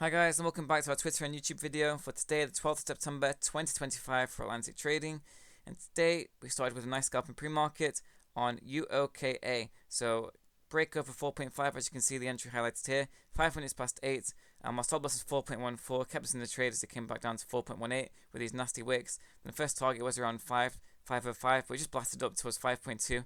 Hi guys, and welcome back to our Twitter and YouTube video for today, the 12th of September 2025 for Atlantic Trading. And today we started with a nice scalp in pre-market on UOKA. So break over 4.5, as you can see the entry highlighted here, 5 minutes past 8. My stop loss is 4.14, kept us in the trade as it came back down to 4.18 with these nasty wicks. And the first target was around 5.05, but we just blasted up towards 5.2.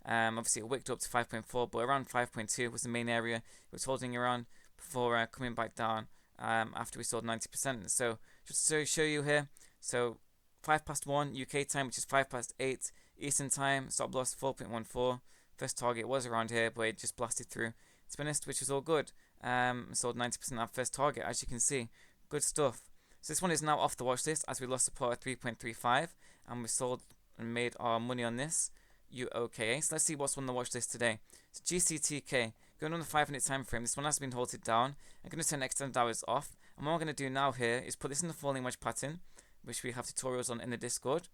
Obviously it wicked up to 5.4, but around 5.2 was the main area it was holding around before coming back down. After we sold 90%. So just to show you here, so 5 past 1 UK time, which is 5 past 8 Eastern time, stop loss 4.14. First target was around here, but it just blasted through. To be honest, which was all good. Sold 90% of first target, as you can see. Good stuff. So this one is now off the watch list as we lost support at 3.35, and we sold and made our money on this. UOKA. So let's see what's on the watch list today. So GCTK, going on the 5-minute time frame, this one has been halted down. I'm going to turn extended hours off. And what I'm going to do now here is put this in the falling wedge pattern, which we have tutorials on in the Discord,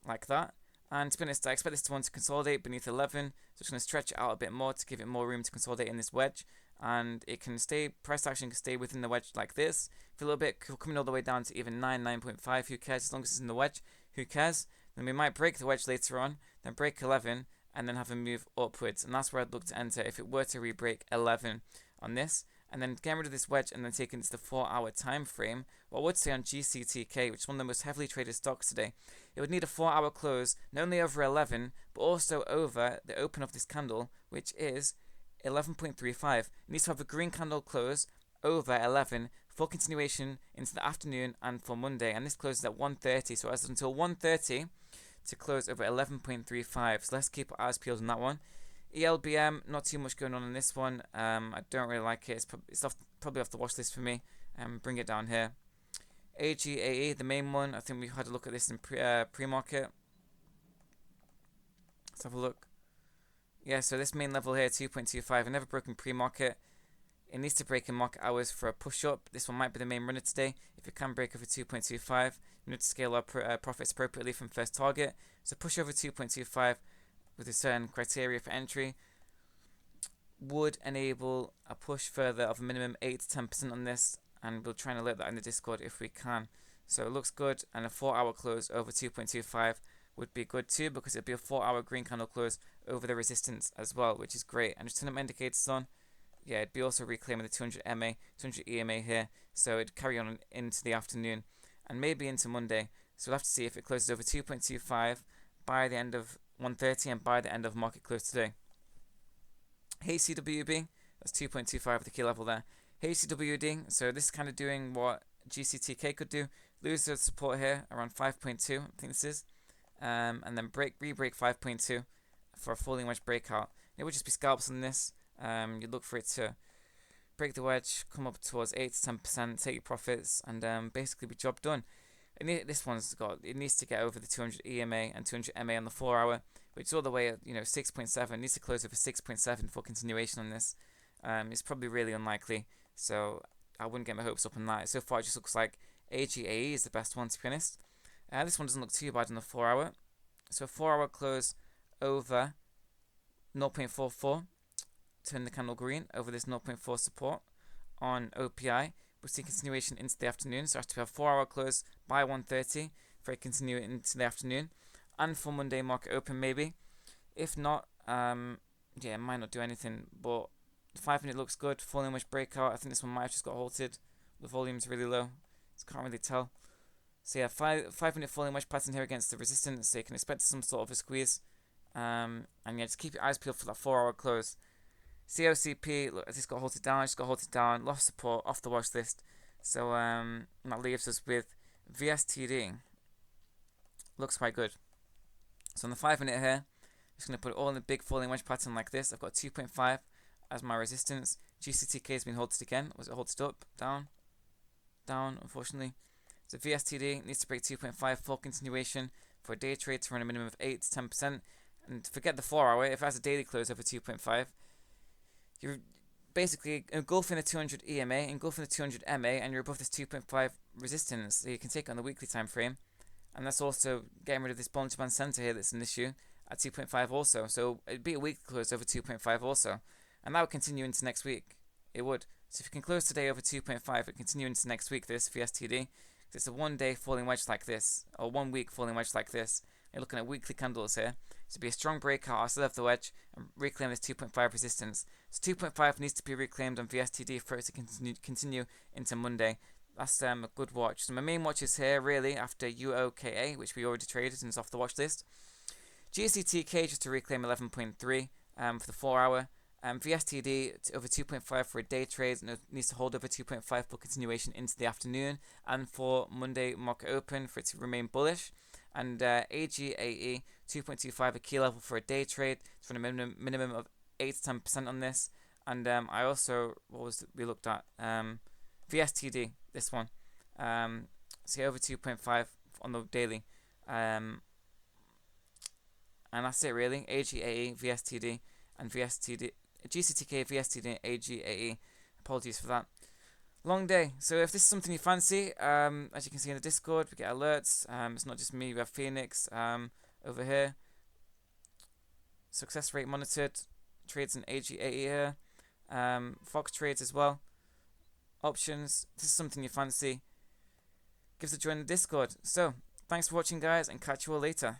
like that. And to be honest, I expect this one to consolidate beneath 11. So it's going to stretch it out a bit more to give it more room to consolidate in this wedge. And it can stay, price action can stay within the wedge like this. For a little bit, coming all the way down to even 9.5, who cares? As long as it's in the wedge, who cares? Then we might break the wedge later on, then break 11, and then have a move upwards. And that's where I'd look to enter if it were to re-break 11 on this. And then getting rid of this wedge and then taking it to the 4-hour time frame, what I would say on GCTK, which is one of the most heavily traded stocks today, it would need a 4-hour close, not only over 11, but also over the open of this candle, which is 11.35. It needs to have a green candle close over 11 for continuation into the afternoon and for Monday. And this closes at 1:30, so as until 1:30 to close over 11.35. So let's keep our eyes peeled on that one. ELBM, not too much going on in this one. I don't really like it. It's probably off the watch list for me. Bring it down here. AGAE, the main one. I think we had a look at this in pre-market. Let's have a look. Yeah, so this main level here, 2.25, never broken pre-market. It needs to break in market hours for a push-up. This one might be the main runner today. If it can break over 2.25, we need to scale our profits appropriately from first target. So push over 2.25 with a certain criteria for entry would enable a push further of a minimum 8 to 10% on this, and we'll try and alert that in the Discord if we can. So it looks good, and a 4-hour close over 2.25 would be good too, because it'd be a 4-hour green candle close over the resistance as well, which is great. And just turn up my indicators on. Yeah, it'd be also reclaiming the 200 MA, 200 EMA here, so it'd carry on into the afternoon and maybe into Monday. So we'll have to see if it closes over 2.25 by the end of 1:30 and by the end of market close today. HCWB, that's 2.25 the key level there. HCWD, so this is kind of doing what GCTK could do. Lose the support here around 5.2, I think this is, and then re-break 5.2 for a falling wedge breakout. It would just be scalps on this. You look for it to break the wedge, come up towards 8 to 10%, take your profits, and basically be job done. This one's it needs to get over the 200 EMA and 200 MA on the 4-hour, which is all the way at 6.7. It needs to close over 6.7 for continuation on this. It's probably really unlikely, so I wouldn't get my hopes up on that. So far, it just looks like AGAE is the best one, to be honest. This one doesn't look too bad on the 4-hour. So 4-hour close over 0.44. Turn the candle green over this 0.4 support on OPI. We'll see continuation into the afternoon, so I have to have 4-hour close by 1:30 for it to continue into the afternoon, and for Monday market open maybe. If not, it might not do anything, but the 5-minute looks good. Falling wedge breakout. I think this one might have just got halted. The volume's really low, so can't really tell. So yeah, 5-minute falling wedge pattern here against the resistance, so you can expect some sort of a squeeze. And yeah, just keep your eyes peeled for that 4-hour close. COCP, look, this got halted down, lost support, off the watch list. So that leaves us with VSTD. Looks quite good. So on the 5-minute here, just going to put it all in the big falling wedge pattern like this. I've got 2.5 as my resistance. GCTK has been halted again. Was it halted up? Down, unfortunately. So VSTD needs to break 2.5 for continuation for a day trade to run a minimum of 8 to 10%. And forget the 4-hour, if it has a daily close over 2.5, you're basically engulfing the 200 EMA, engulfing the 200 MA, and you're above this 2.5 resistance, so you can take it on the weekly time frame. And that's also getting rid of this Bollinger Band Center here that's an issue at 2.5 also. So it'd be a weekly close over 2.5 also. And that would continue into next week. It would. So if you can close today over 2.5 and continue into next week, this VSTD, it's a 1 day falling wedge like this, or 1 week falling wedge like this. You're looking at weekly candles here. So be a strong breakout. I'll still have the wedge and reclaim this 2.5 resistance. So 2.5 needs to be reclaimed on VSTD for it to continue into Monday. That's a good watch. So my main watch is here really after UOKA, which we already traded and is off the watch list. GCTK just to reclaim 11.3 for the 4 hour. VSTD over 2.5 for a day trade, and it needs to hold over 2.5 for continuation into the afternoon, and for Monday market open for it to remain bullish. And AGAE 2.25 a key level for a day trade. It's for a minimum of 8 to 10% on this. And I also, what was it we looked at? VSTD, this one. So over 2.5 on the daily. And that's it really. AGAE, VSTD, and VSTD, GCTK, VSTD, and AGAE. Apologies for that. Long day. So if this is something you fancy, as you can see in the Discord, we get alerts. It's not just me. We have Phoenix over here. Success rate monitored. Trades in AGAE here. Fox trades as well. Options. If this is something you fancy, give us a join in the Discord. So thanks for watching, guys, and catch you all later.